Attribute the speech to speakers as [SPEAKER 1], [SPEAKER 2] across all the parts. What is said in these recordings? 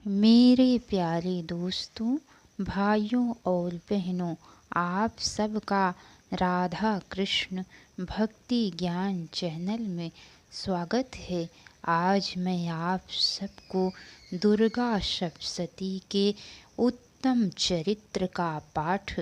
[SPEAKER 1] मेरे प्यारे दोस्तों, भाइयों और बहनों, आप सबका राधा कृष्ण भक्ति ज्ञान चैनल में स्वागत है। आज मैं आप सबको दुर्गा सप्तशती के उत्तम चरित्र का पाठ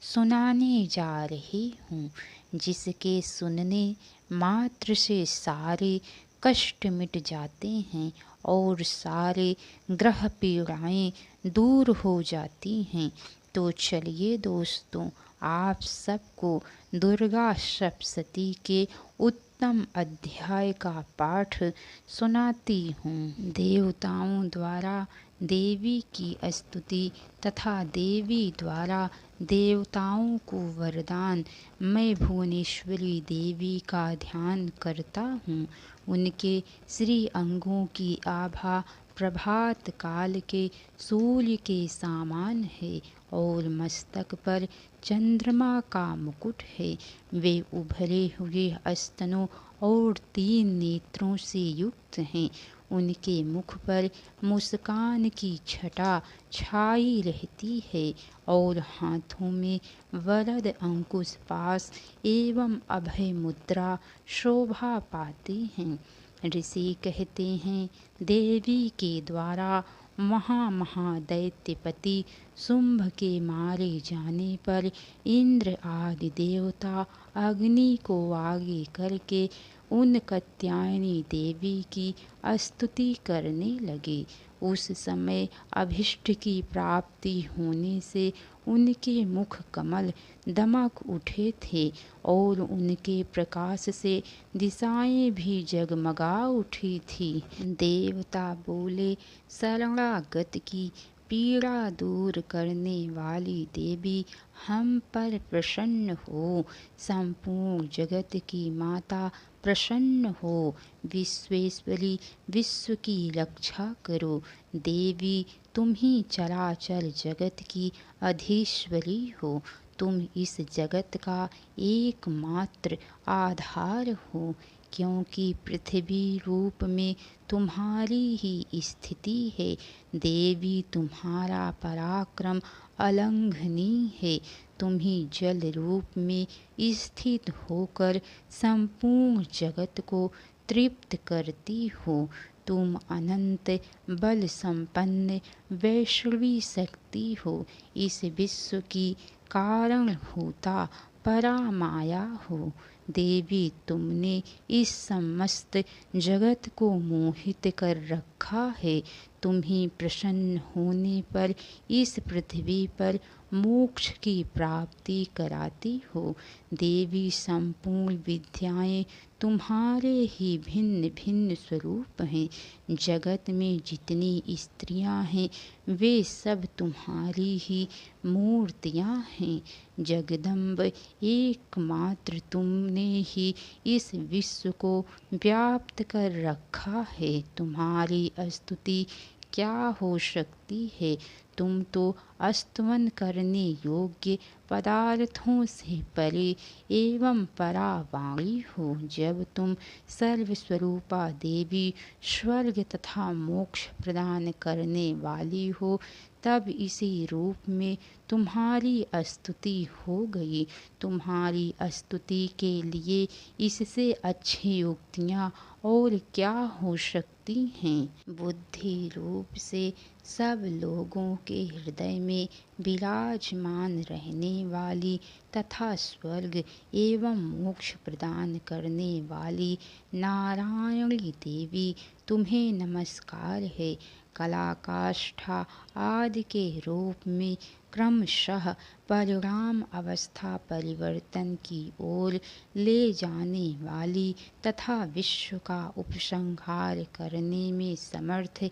[SPEAKER 1] सुनाने जा रही हूँ, जिसके सुनने मात्र से सारे कष्ट मिट जाते हैं और सारे ग्रह पीड़ाएं दूर हो जाती हैं। तो चलिए दोस्तों, आप सबको दुर्गा सप्तशती के उत्तम अध्याय का पाठ सुनाती हूँ। देवताओं द्वारा देवी की स्तुति तथा देवी द्वारा देवताओं को वरदान। मैं भुवनेश्वरी देवी का ध्यान करता हूँ। उनके श्री अंगों की आभा प्रभात काल के सूर्य के समान है और मस्तक पर चंद्रमा का मुकुट है। वे उभरे हुए स्तनों और 3 नेत्रों से युक्त हैं। उनके मुख पर मुस्कान की छटा छाई रहती है और हाथों में वरद अंकुश पाश एवं अभय मुद्रा शोभा पाती हैं। ऋषि कहते हैं, देवी के द्वारा महादैत्यपति शुंभ के मारे जाने पर इंद्र आदि देवता अग्नि को आगे करके उन कात्यायनी देवी की स्तुति करने लगे। उस समय अभिष्ट की प्राप्ति होने से उनके मुख कमल दमक उठे थे और उनके प्रकाश से दिशाएं भी जगमगा उठी थी। देवता बोले, शरणागत की पीड़ा दूर करने वाली देवी हम पर प्रसन्न हो। संपूर्ण जगत की माता प्रसन्न हो। विश्वेश्वरी, विश्व की रक्षा करो। देवी, तुम ही चराचर जगत की अधीश्वरी हो। तुम इस जगत का एकमात्र आधार हो, क्योंकि पृथ्वी रूप में तुम्हारी ही स्थिति है। देवी, तुम्हारा पराक्रम अलंघनीय है। तुम ही जल रूप में स्थित होकर संपूर्ण जगत को तृप्त करती हो। तुम अनंत बल संपन्न वैष्णवी शक्ति हो। इस विश्व की कारणभूता परामाया हो। देवी, तुमने इस समस्त जगत को मोहित कर रखा है। तुम ही प्रसन्न होने पर इस पृथ्वी पर मोक्ष की प्राप्ति कराती हो। देवी, संपूर्ण विद्याएं तुम्हारे ही भिन्न भिन्न स्वरूप हैं। जगत में जितनी स्त्रियां हैं वे सब तुम्हारी ही मूर्तियां हैं। जगदम्ब, एकमात्र तुमने ही इस विश्व को व्याप्त कर रखा है। तुम्हारी स्तुति क्या हो सकती है। तुम तो स्तवन करने योग्य पदार्थों से परे एवं परावाणी हो। जब तुम सर्वस्वरूपा देवी स्वर्ग तथा मोक्ष प्रदान करने वाली हो, तब इसी रूप में तुम्हारी स्तुति हो गई। तुम्हारी स्तुति के लिए इससे अच्छी युक्तियाँ और क्या हो सकती हैं। बुद्धि रूप से सब लोगों के हृदय में विराजमान रहने वाली तथा स्वर्ग एवं मोक्ष प्रदान करने वाली नारायणी देवी, तुम्हें नमस्कार है। कलाकाष्ठा आदि के रूप में क्रमशः परिणाम अवस्था परिवर्तन की ओर ले जाने वाली तथा विश्व का उपसंहार करने में समर्थ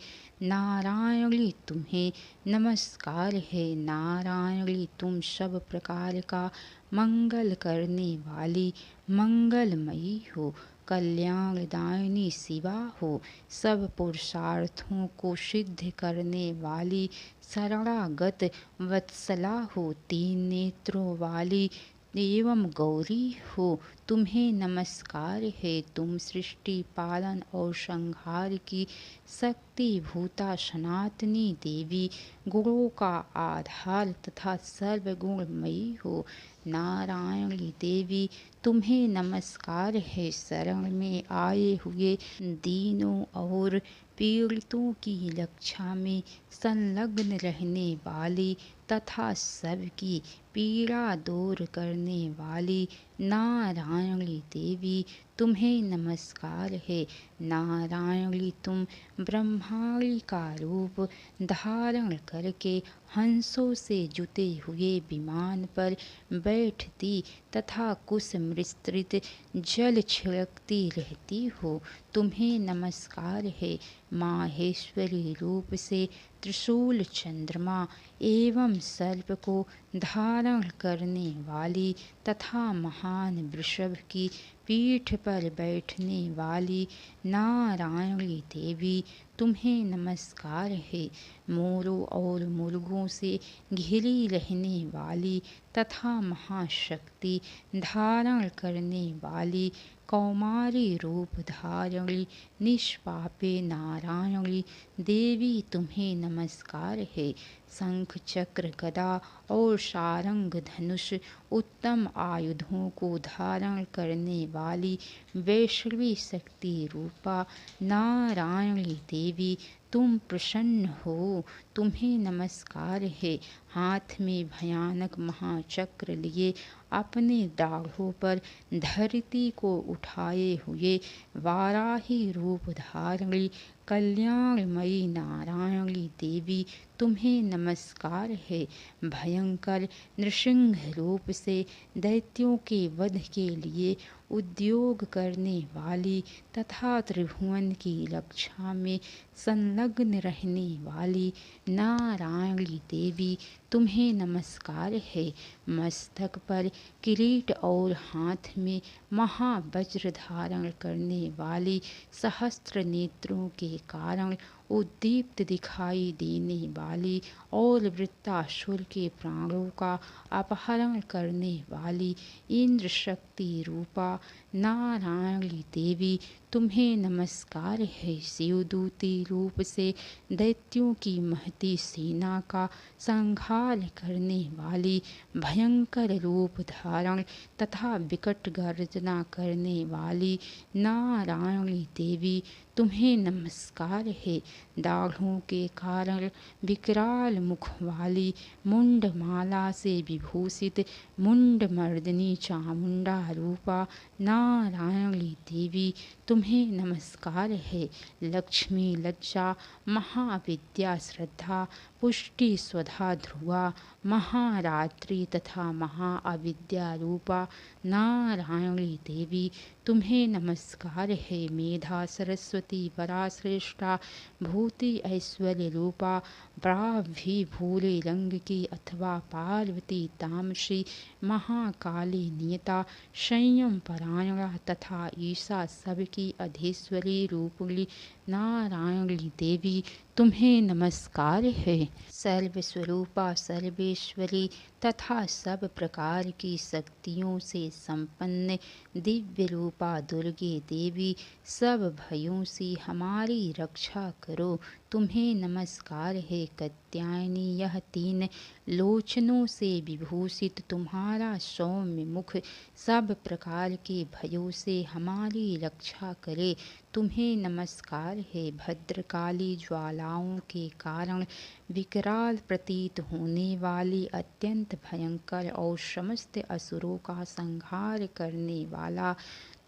[SPEAKER 1] नारायणी, तुम्हें नमस्कार है। नारायणी, तुम सब प्रकार का मंगल करने वाली मंगलमयी हो। कल्याणदायिनी शिवा हो। सब पुरुषार्थों को सिद्ध करने वाली शरणागत वत्सला हो। 3 नेत्रों वाली एवं गौरी हो। तुम्हें नमस्कार है। तुम सृष्टि पालन और संहार की शक्ति भूता सनातनी देवी, गुणों का आधार तथा सर्वगुणमयी हो। नारायणी देवी तुम्हें नमस्कार है। शरण में आए हुए दीनों और पीड़ितों की रक्षा में संलग्न रहने वाली तथा सबकी पीड़ा दूर करने वाली नारायणी देवी तुम्हें नमस्कार है। नारायणी तुम ब्रह्माणी का रूप धारण करके हंसों से जुते हुए विमान पर बैठती तथा कुसुमस्तृत जल छिड़कती रहती हो। तुम्हें नमस्कार है। माहेश्वरी रूप से त्रिशूल, चंद्रमा एवं सर्प को धारण करने वाली तथा महान वृषभ की पीठ पर बैठने वाली नारायणी देवी तुम्हें नमस्कार है। मोरों और मुर्गों से घिरी रहने वाली तथा महाशक्ति धारण करने वाली कौमारी रूप धारणी निष्पापे नारायणी देवी तुम्हें नमस्कार है। शंख, चक्र, गदा और सारंग, धनुष उत्तम आयुधों को धारण करने वाली वैष्णवी शक्ति रूपा नारायणी देवी तुम प्रसन्न हो। तुम्हें नमस्कार है। हाथ में भयानक महाचक्र लिए अपने दाढ़ों पर धरती को उठाए हुए वाराही रूप धारणी कल्याणमयी नारायणी देवी तुम्हें नमस्कार है। भयंकर नृसिंह रूप से दैत्यों के वध के लिए उद्योग करने वाली तथा त्रिभुवन की रक्षा में संलग्न रहने वाली नारायणी देवी तुम्हें नमस्कार है। मस्तक पर किरीट और हाथ में महावज्र धारण करने वाली सहस्त्र नेत्रों के कारण उद्दीप्त दिखाई देने वाली और वृत्तासुर के प्राणों का अपहरण करने वाली इंद्र शक्ति रूपा नारायणी देवी तुम्हें नमस्कार है। शिवदूती रूप से दैत्यों की महती सेना का संहार करने वाली भयंकर रूप धारण तथा विकट गर्जना करने वाली नारायणी देवी तुम्हें नमस्कार है। दाढ़ों के कारण विकराल मुख वाली मुंडमाला से विभूषित मुंडमर्दिनी चामुंडा रूपा नारायणी देवी तुम्हें नमस्कार है। लक्ष्मी, लज्जा, महाविद्या, श्रद्धा, पुष्टि, स्वधा, ध्रुवा, महारात्रि तथा महाअविद्या रूपा नारायणी देवी तुम्हें नमस्कार है। मेधा, सरस्वती, पराश्रेष्ठा, भूति, ऐश्वर्य रूपा ब्राह्मी भूरे रंग की अथवा पार्वती, तामसी, महाकाली, नियता, संयम परायणा तथा ईशा सबकी अधीश्वरी रूपणी नारायणी देवी तुम्हें नमस्कार है। सर्वस्वरूपा, सर्वेश्वरी तथा सब प्रकार की शक्तियों से संपन्न दिव्य रूपा दुर्गे देवी सब भयों से हमारी रक्षा करो। तुम्हें नमस्कार है। कात्यायनी, यह तीन लोचनों से विभूषित तुम्हारा सौम्य मुख सब प्रकार के भयों से हमारी रक्षा करे। तुम्हें नमस्कार है। भद्रकाली, ज्वालाओं के कारण विकराल प्रतीत होने वाली अत्यंत भयंकर और समस्त असुरों का संहार करने वाला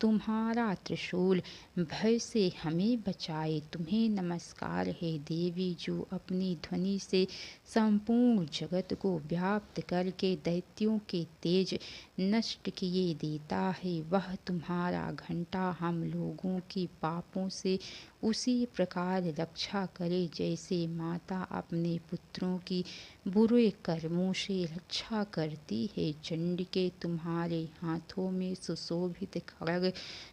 [SPEAKER 1] तुम्हारा त्रिशूल भय से हमें बचाए। तुम्हें नमस्कार है। देवी, जो अपनी ध्वनि से संपूर्ण जगत को व्याप्त करके दैत्यों के तेज नष्ट किए देता है, वह तुम्हारा घंटा हम लोगों की पापों से उसी प्रकार रक्षा करे जैसे माता अपने पुत्रों की बुरे कर्मों से रक्षा करती है। चंडिके, तुम्हारे हाथों में सुशोभित खड्ग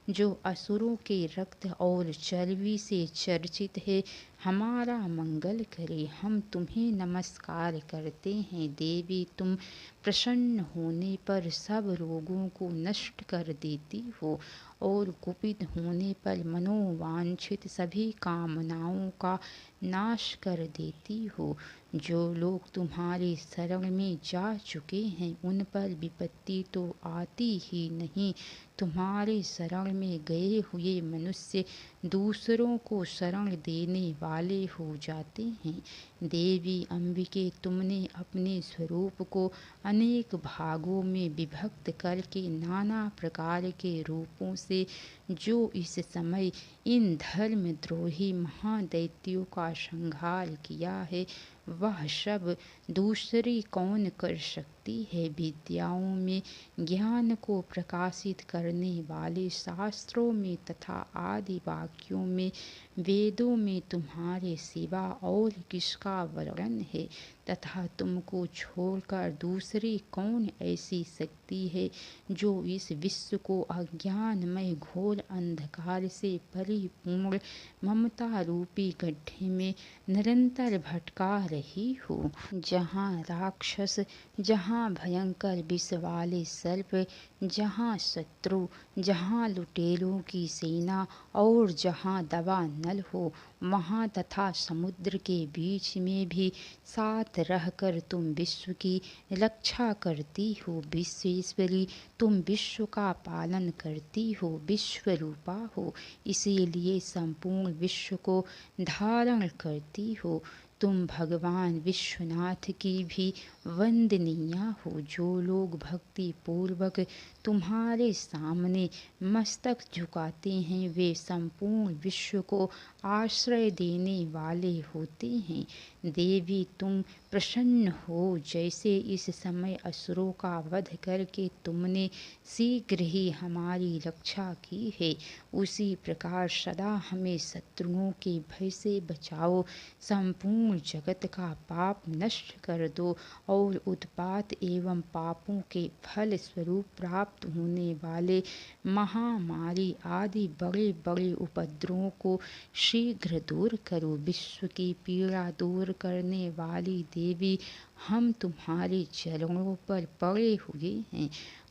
[SPEAKER 1] जो असुरों के रक्त और चर्बी से चर्चित है, हमारा मंगल करे। हम तुम्हें नमस्कार करते हैं देवी, तुम प्रसन्न होने पर सब रोगों को नष्ट कर देती हो और कुपित होने पर मनोवांछित सभी कामनाओं का नाश कर देती हो। जो लोग तुम्हारे शरण में जा चुके हैं उन पर विपत्ति तो आती ही नहीं, तुम्हारे शरण में गए हुए मनुष्य दूसरों को शरण देने वाले हो जाते हैं। देवी अम्बिके, तुमने अपने स्वरूप को अनेक भागों में विभक्त करके नाना प्रकार के रूपों से जो इस समय इन धर्मद्रोही महादैत्यों का संहार किया है, वह सब दूसरी कौन कर सकती है। विद्याओं में ज्ञान को प्रकाशित करने वाले शास्त्रों में तथा आदि वाक्यों में वेदों में तुम्हारे सिवा और किसका वर्णन है, तथा तुमको छोड़कर दूसरी कौन ऐसी शक्ति है जो इस विश्व को अज्ञानमय घोर अंधकार से परिपूर्ण ममता रूपी गड्ढे में निरंतर भटका रही हो। जहाँ राक्षस, जहाँ भयंकर विष वाले सर्प, जहाँ शत्रु, जहाँ लुटेरों की सेना और जहाँ दवा नल हो, वहाँ तथा समुद्र के बीच में भी साथ रहकर तुम विश्व की रक्षा करती हो। विश्वेश्वरी, तुम विश्व का पालन करती हो, विश्व रूपा हो, इसीलिए संपूर्ण विश्व को धारण करती हो। तुम भगवान विश्वनाथ की भी वंदनीया हो। जो लोग भक्ति पूर्वक तुम्हारे सामने मस्तक झुकाते हैं वे संपूर्ण विश्व को आश्रय देने वाले होते हैं। देवी, तुम प्रसन्न हो। जैसे इस समय असुरों का वध करके तुमने शीघ्र ही हमारी रक्षा की है, उसी प्रकार सदा हमें शत्रुओं के भय से बचाओ। संपूर्ण जगत का पाप नष्ट कर दो और उत्पात एवं पापों के फल स्वरूप प्राप्त होने वाले महामारी आदि बड़े बड़े उपद्रवों को शीघ्र दूर करो। विश्व की पीड़ा दूर करने वाली देवी, हम तुम्हारे चरणों पर पड़े हुए हैं,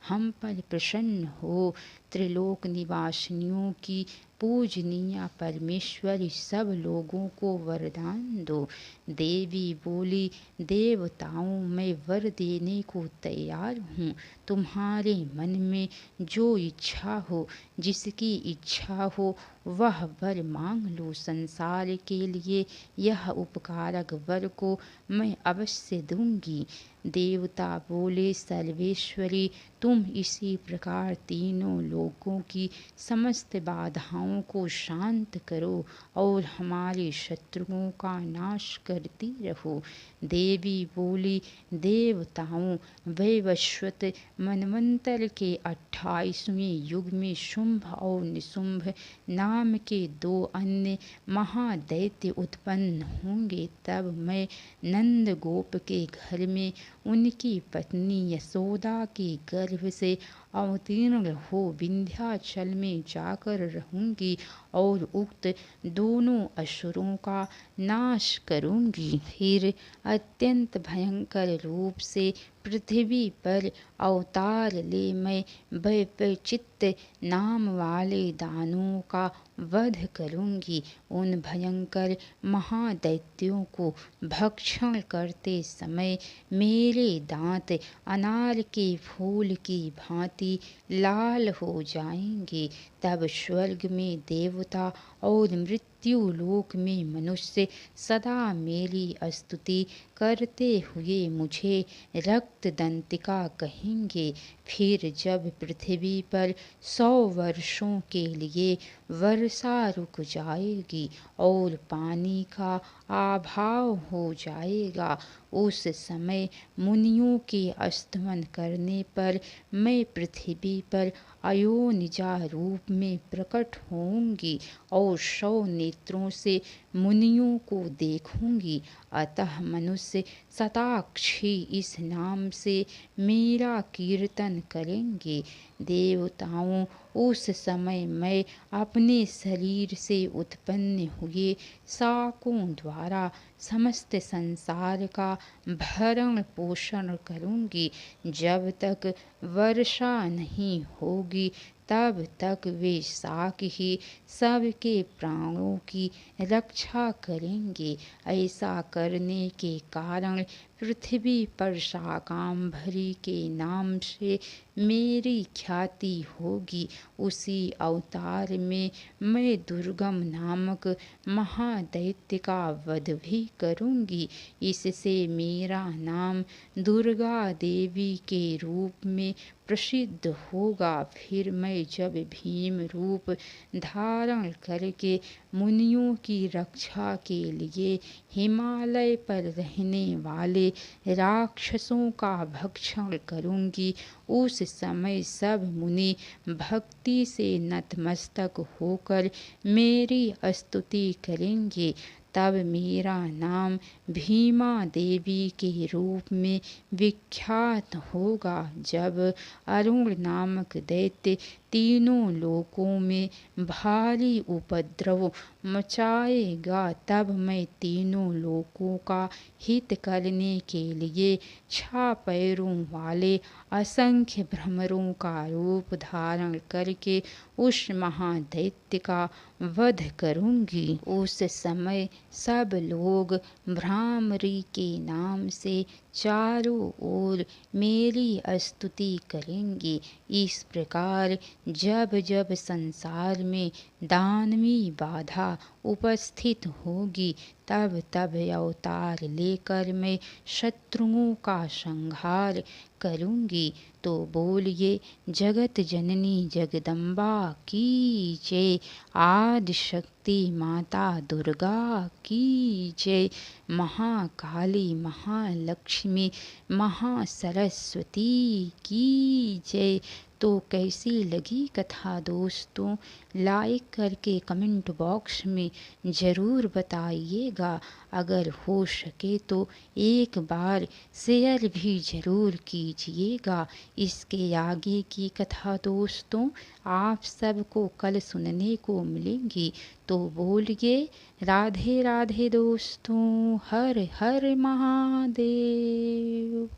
[SPEAKER 1] हम पर प्रसन्न हो। त्रिलोक निवासिनियों की पूजनीय परमेश्वरी, सब लोगों को वरदान दो। देवी बोली, देवताओं, मैं वर देने को तैयार हूँ। तुम्हारे मन में जो इच्छा हो, जिसकी इच्छा हो वह वर मांग लो। संसार के लिए यह उपकारक वर को मैं अवश्य दूंगी। देवता बोले, सर्वेश्वरी, तुम इसी प्रकार तीनों लोकों की समस्त बाधाओं को शांत करो और हमारे शत्रुओं का नाश करती रहो। देवी बोली, देवताओं, वैवस्वत मनवंतर के 28वें युग में शुंभ और निशुंभ नाम के 2 अन्य महादैत्य उत्पन्न होंगे। तब मैं नंद गोप के घर में उनकी पत्नी यशोदा के गर्भ से अवतीर्ण हो विंध्याचल में जाकर रहूंगी और उक्त दोनों असुरों का नाश करूंगी। फिर अत्यंत भयंकर रूप से पृथ्वी पर अवतार ले मैं वैपचित्त नाम वाले दानवों का वध करूंगी। उन भयंकर महादैत्यों को भक्षण करते समय मेरे दांत अनार के फूल की भांति लाल हो जाएंगे। तब स्वर्ग में देवता और मृत्यु लोक में मनुष्य सदा मेरी स्तुति करते हुए मुझे रक्त दंतिका कहेंगे। फिर जब पृथ्वी पर 100 वर्षों के लिए वर्षा रुक जाएगी और पानी का अभाव हो जाएगा, उस समय मुनियों के स्तमन करने पर मैं पृथ्वी पर अयोनिजा रूप में प्रकट होंगी और 100 नेत्रों से मुनियों को देखूंगी। अतः मनुष्य शताक्षी इस नाम से मेरा कीर्तन करेंगे। देवताओं, उस समय मैं अपने शरीर से उत्पन्न हुए शाकों द्वारा समस्त संसार का भरण पोषण करूंगी। जब तक वर्षा नहीं होगी तब तक वे शाक ही सबके प्राणों की रक्षा करेंगे। ऐसा करने के कारण पृथ्वी पर शाकंभरी के नाम से मेरी ख्याति होगी। उसी अवतार में मैं दुर्गम नामक महादैत्य का वध भी करूंगी। इससे मेरा नाम दुर्गा देवी के रूप में प्रसिद्ध होगा। फिर मैं जब भीम रूप धारण करके मुनियों की रक्षा के लिए हिमालय पर रहने वाले राक्षसों का भक्षण करूंगी, उस समय सब मुनि भक्ति से नतमस्तक होकर मेरी स्तुति करेंगे। तब मेरा नाम भीमा देवी के रूप में विख्यात होगा। जब अरुण नामक दैत्य तीनों लोकों में भारी उपद्रव मचाएगा, तब मैं तीनों लोकों का हित करने के लिए 6 पैरों वाले असंख्य भ्रमरों का रूप धारण करके उस महादैत्य का वध करूंगी। उस समय सब लोग भ्रामरी के नाम से चारों ओर मेरी स्तुति करेंगे। इस प्रकार जब जब संसार में दानवी बाधा उपस्थित होगी, तब तब अवतार लेकर मैं शत्रुओं का संहार करूंगी। तो बोलिए, जगत जननी जगदम्बा की जय, आदि शक्ति माता दुर्गा की जय, महाकाली महालक्ष्मी महासरस्वती की जय। तो कैसी लगी कथा दोस्तों? लाइक करके कमेंट बॉक्स में ज़रूर बताइएगा। अगर हो सके तो एक बार शेयर भी ज़रूर कीजिएगा। इसके आगे की कथा दोस्तों आप सबको कल सुनने को मिलेंगी। तो बोलिए, राधे राधे दोस्तों, हर हर महादेव।